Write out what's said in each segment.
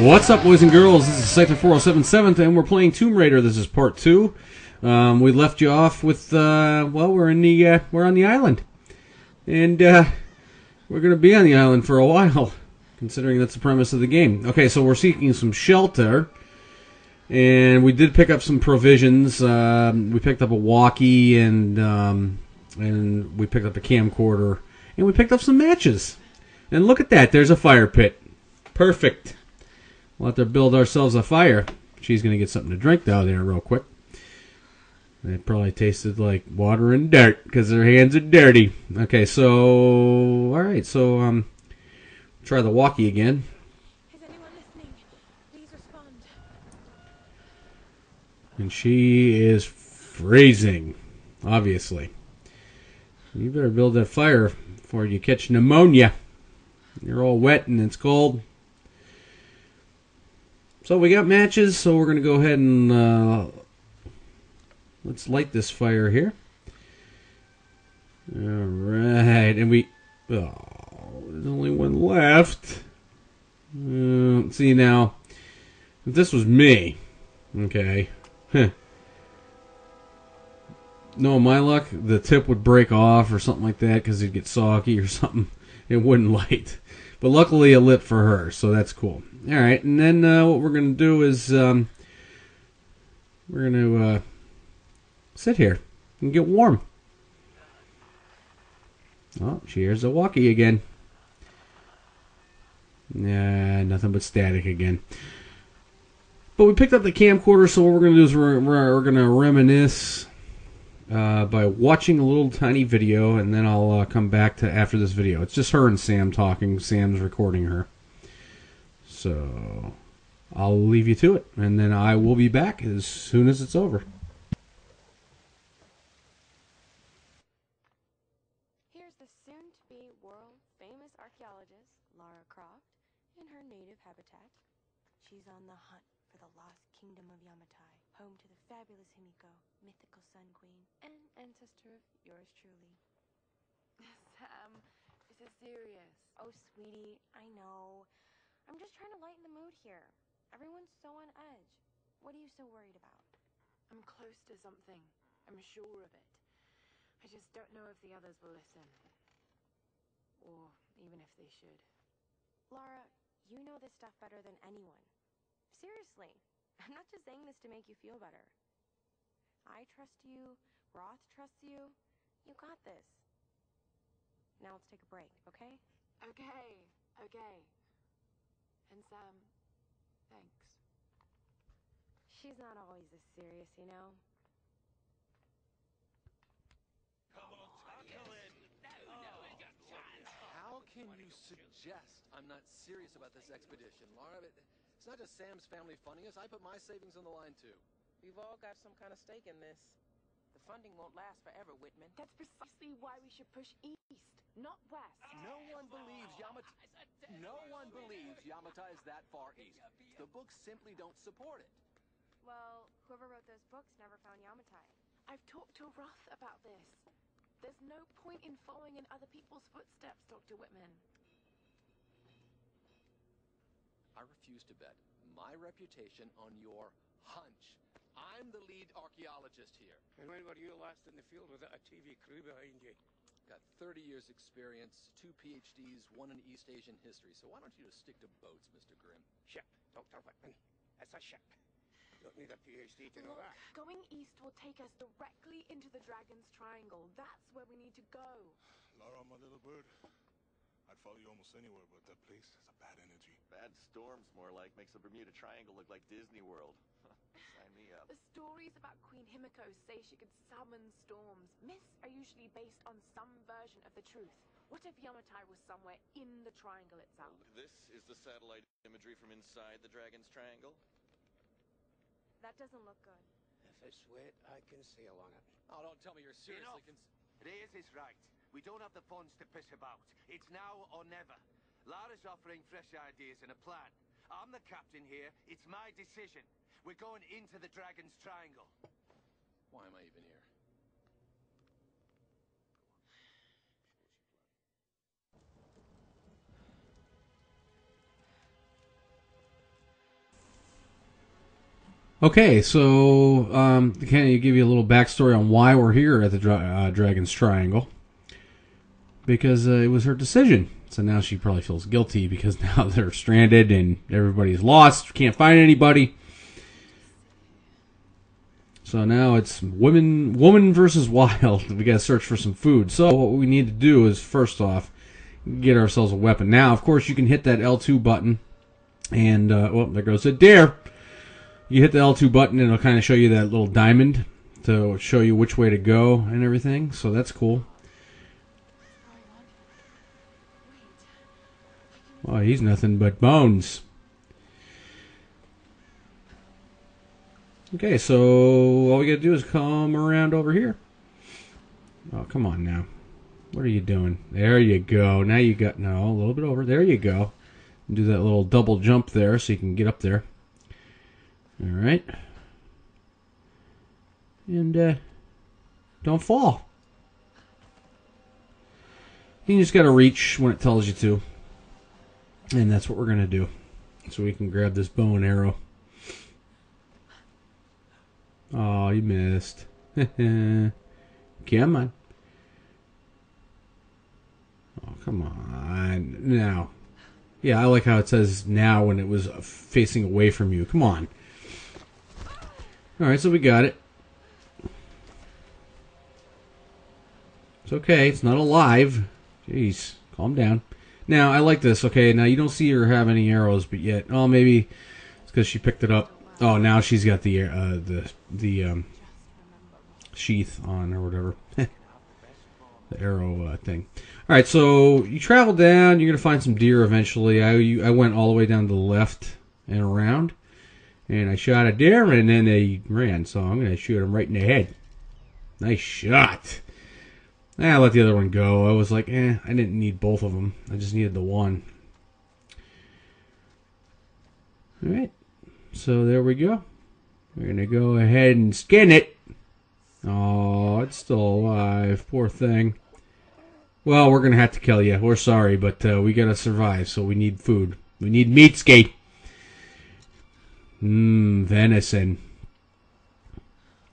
What's up, boys and girls? This is Cypher 4077, and we're playing Tomb Raider. This is part 2. We left you off with, well, we're on the island. And, we're going to be on the island for a while, considering that's the premise of the game. Okay, so we're seeking some shelter, and we did pick up some provisions. We picked up a walkie, and we picked up a camcorder, and we picked up some matches. And look at that, there's a fire pit. Perfect. We'll have to build ourselves a fire. She's going to get something to drink down there real quick. It probably tasted like water and dirt because her hands are dirty. Okay, so... Alright, so... try the walkie again. Is anyone listening? Please respond. And she is freezing. Obviously. You better build that fire before you catch pneumonia. You're all wet and it's cold. So we got matches, so we're going to go ahead and let's light this fire here. Alright, and we... Oh, there's only one left. See now, if this was me, okay, no, my luck, the tip would break off or something like that because it'd get soggy or something. It wouldn't light. But luckily it lit for her, so that's cool. Alright, and then what we're going to do is we're going to sit here and get warm. Oh, she hears the walkie again. Nah, nothing but static again. But we picked up the camcorder, so what we're going to do is we're going to reminisce by watching a little tiny video, and then I'll come back to after this video. It's just her and Sam talking. Sam's recording her. So I'll leave you to it, and then I will be back as soon as it's over. Here's the soon-to-be world-famous archaeologist, Lara Croft, in her native habitat. She's on the hunt for the lost kingdom of Yamatai, home to the fabulous Himiko, mythical Sun Queen, and ancestor of yours truly. Sam, this is serious. Oh, sweetie, I know. I'm just trying to lighten the mood here. Everyone's so on edge. What are you so worried about? I'm close to something. I'm sure of it. I just don't know if the others will listen. Or even if they should. Lara, you know this stuff better than anyone. Seriously, I'm not just saying this to make you feel better. I trust you. Roth trusts you. You got this. Now let's take a break, okay? Okay. And Sam, thanks. She's not always this serious, you know? Come on, tackle it! How can you suggest I'm not serious about this expedition, Laura? It's not just Sam's family funding us. I put my savings on the line, too. We've all got some kind of stake in this. The funding won't last forever, Whitman. That's precisely why we should push east, not west. No one believes Yamatai is that far east. The books simply don't support it. Well, whoever wrote those books never found Yamatai. I've talked to Roth about this. There's no point in following in other people's footsteps, Dr. Whitman. I refuse to bet my reputation on your hunch. I'm the lead archaeologist here. And when were you last in the field without a TV crew behind you? Got 30 years experience, 2 PhDs, 1 in East Asian history. So why don't you just stick to boats, Mr. Grimm? Ship, Dr. Whitman. It's a ship. You don't need a PhD to know Look, that. going east will take us directly into the Dragon's Triangle. That's where we need to go. Lara, my little bird. I'd follow you almost anywhere, but that place has a bad energy. Bad storms, more like. Makes the Bermuda Triangle look like Disney World. Sign me up. The stories about Queen Himiko say she could summon storms. Myths are usually based on some version of the truth. What if Yamatai was somewhere in the triangle itself? This is the satellite imagery from inside the Dragon's Triangle. That doesn't look good. If it's wet, I can sail on it. Oh, don't tell me you're seriously Reyes is right. We don't have the funds to piss about. It's now or never. Lara's offering fresh ideas and a plan. I'm the captain here. It's my decision. We're going into the Dragon's Triangle. Why am I even here? Okay, so kind of give you a little backstory on why we're here at the Dragon's Triangle. Because it was her decision. So now she probably feels guilty because now they're stranded and everybody's lost. Can't find anybody. So now it's woman versus wild. We got to search for some food. So what we need to do is first off get ourselves a weapon. Now, of course, you can hit that L2 button, and well, there goes a deer. You hit the L2 button, and it'll kind of show you that little diamond to show you which way to go and everything. So that's cool. Oh, he's nothing but bones. Okay, so all we gotta do is come around over here. Oh, come on now. What are you doing? There you go. Now you got, no, a little bit over. There you go. Do that little double jump there so you can get up there. Alright. And, don't fall. You just gotta reach when it tells you to. And that's what we're going to do. So we can grab this bow and arrow. Oh, you missed. Come on. Oh, come on. Now. Yeah, I like how it says now when it was facing away from you. Come on. Alright, so we got it. It's okay. It's not alive. Jeez. Calm down. Now, I like this. Okay, now you don't see her have any arrows, but yet, oh, maybe it's because she picked it up. Oh, now she's got the sheath on or whatever. The arrow thing. All right, so you travel down. You're gonna find some deer eventually. I went all the way down to the left and around, and I shot a deer, and then they ran. So I'm gonna shoot him right in the head. Nice shot. I let the other one go. I was like, I didn't need both of them. I just needed the one. Alright. So there we go. We're going to go ahead and skin it. Oh, it's still alive. Poor thing. Well, we're going to have to kill you. We're sorry, but we got to survive, so we need food. We need meat, Skate. Venison.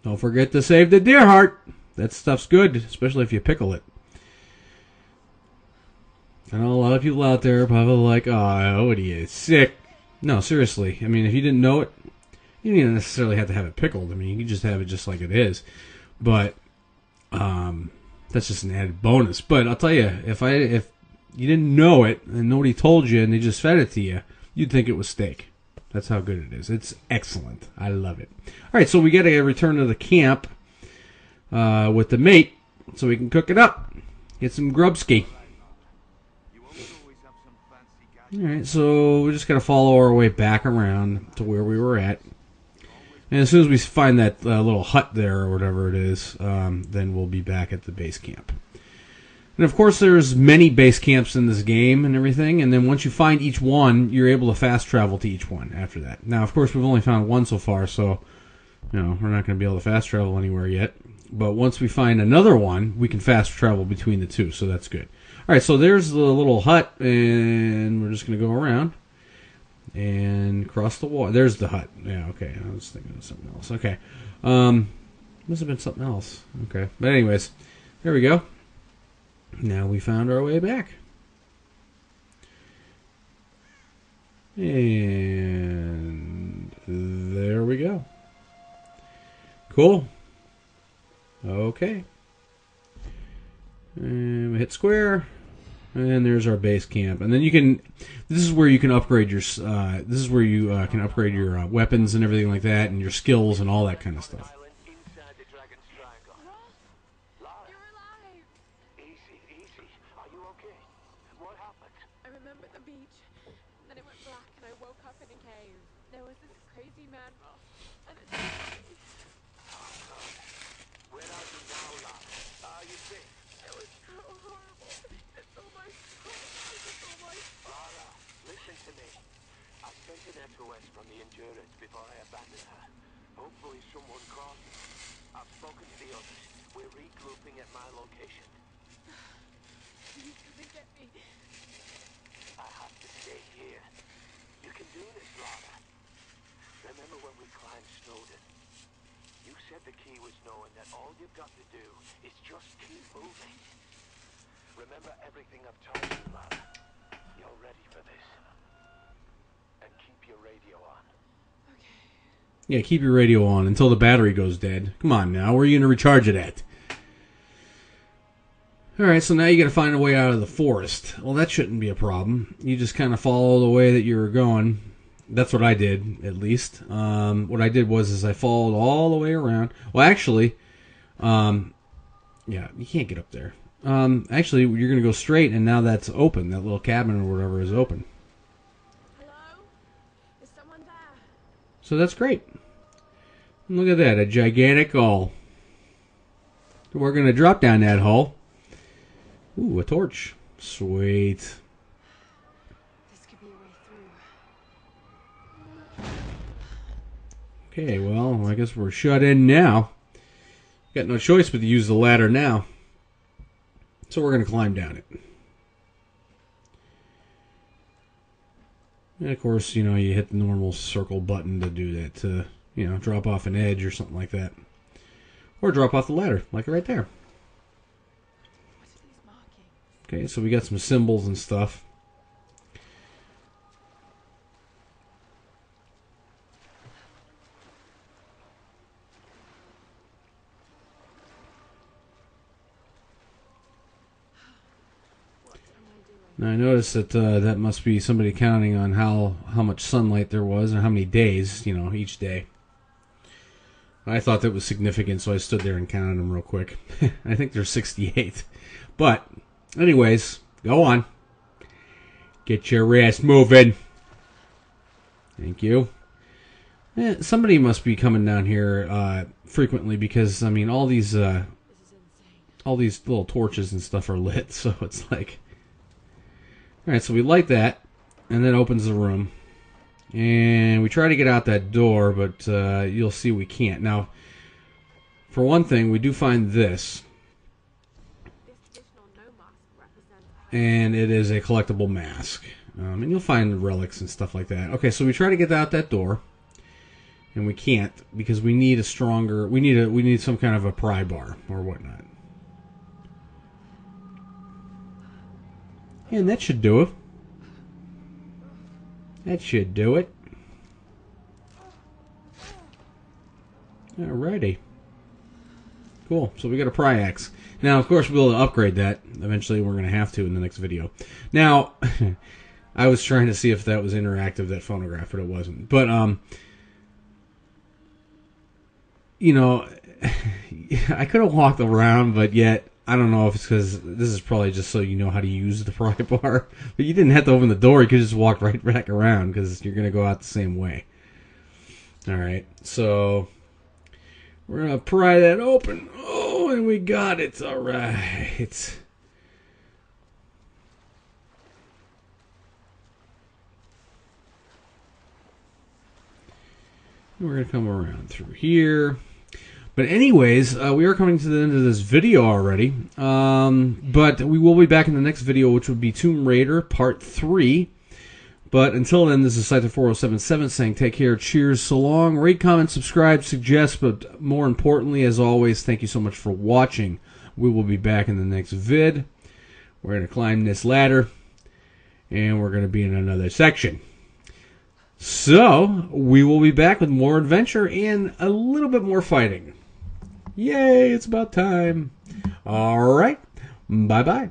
Don't forget to save the deer heart. That stuff's good, especially if you pickle it. I know a lot of people out there are probably like, oh, what are you, sick? No, seriously. I mean, if you didn't know it, you didn't necessarily have to have it pickled. I mean, you can just have it just like it is. But that's just an added bonus. But I'll tell you, if you didn't know it and nobody told you and they just fed it to you, you'd think it was steak. That's how good it is. It's excellent. I love it. All right, so we got to return to the camp. With the mate, so we can cook it up. Get some grubski. Alright, so we just gotta follow our way back around to where we were at. And as soon as we find that little hut there, or whatever it is, then we'll be back at the base camp. And of course there's many base camps in this game and everything, and then once you find each one, you're able to fast travel to each one after that. Now, of course, we've only found one so far, so we're not going to be able to fast travel anywhere yet. But once we find another one, we can fast travel between the two, so that's good. All right, so there's the little hut, and we're just going to go around and cross the water. There's the hut. Yeah, okay. I was thinking of something else. Okay. Must have been something else. Okay. But anyways, there we go. Now we found our way back. And there we go. Cool. Okay. And we hit square. And there's our base camp. And then you can, this is where you can upgrade your, can upgrade your weapons and everything like that, and your skills and all that kind of stuff. I remember the beach, then it went black and I woke up in a cave. There was this crazy man moth, and it... Where are you now, lad? Are you sick? It was so horrible. It's almost... Lara, listen to me. I sent an SOS from the Endurance before I abandoned her. Hopefully someone caught me. I've spoken to the others. We're regrouping at my location. Please come and get me. I have to stay here. You can do this, Lara. Remember when we climbed Snowden? You said the key was knowing that all you've got to do is just keep moving. Remember everything I've told you, Lara. You're ready for this. And keep your radio on. Yeah, keep your radio on until the battery goes dead. Come on now, where are you going to recharge it at? Alright, so now you got to find a way out of the forest. Well, that shouldn't be a problem. You just kind of follow the way that you were going. That's what I did, at least. What I did was I followed all the way around. Well, actually, yeah, you can't get up there. Actually, you're going to go straight, and now that's open. That little cabin or whatever is open. Hello? Is someone there? So that's great. Look at that, a gigantic hole. We're going to drop down that hole. Ooh, a torch. Sweet. This could be a way through. Okay, well, I guess we're shut in now. Got no choice but to use the ladder now. So we're going to climb down it. And of course, you know, you hit the normal circle button to do that, to, you know, drop off an edge or something like that. Or drop off the ladder, like right there. What are these markings? Okay, so we got some symbols and stuff. Now I noticed that that must be somebody counting on how much sunlight there was and how many days, you know, each day. I thought that was significant, so I stood there and counted them real quick. I think there's 68. But, anyways, go on. Get your ass moving. Thank you. Somebody must be coming down here frequently because, I mean, all these little torches and stuff are lit, so it's like... Alright, so we light that, and then opens the room. And we try to get out that door, but you'll see we can't. Now, for one thing, we do find this. And it is a collectible mask. And you'll find relics and stuff like that. Okay, so we try to get out that door. And we can't, because we need a stronger... We need some kind of a pry bar, or whatnot. And that should do it. That should do it. Alrighty. Cool. So we got a pry axe. Now, of course, we'll upgrade that. Eventually, we're going to have to in the next video. Now, I was trying to see if that was interactive, that phonograph, but it wasn't. But, you know, I could have walked around, but yet... I don't know if it's because this is probably just so you know how to use the pry bar. But you didn't have to open the door. You could just walk right back around because you're going to go out the same way. Alright, so we're going to pry that open. Oh, and we got it. Alright. We're going to come around through here. But anyways, we are coming to the end of this video already. But we will be back in the next video, which would be Tomb Raider Part 3. But until then, this is Scyther4077 saying take care, cheers, so long. Rate, comment, subscribe, suggest, but more importantly, as always, thank you so much for watching. We will be back in the next vid. We're going to climb this ladder, and we're going to be in another section. So, we will be back with more adventure and a little bit more fighting. Yay, it's about time. Alright, bye-bye.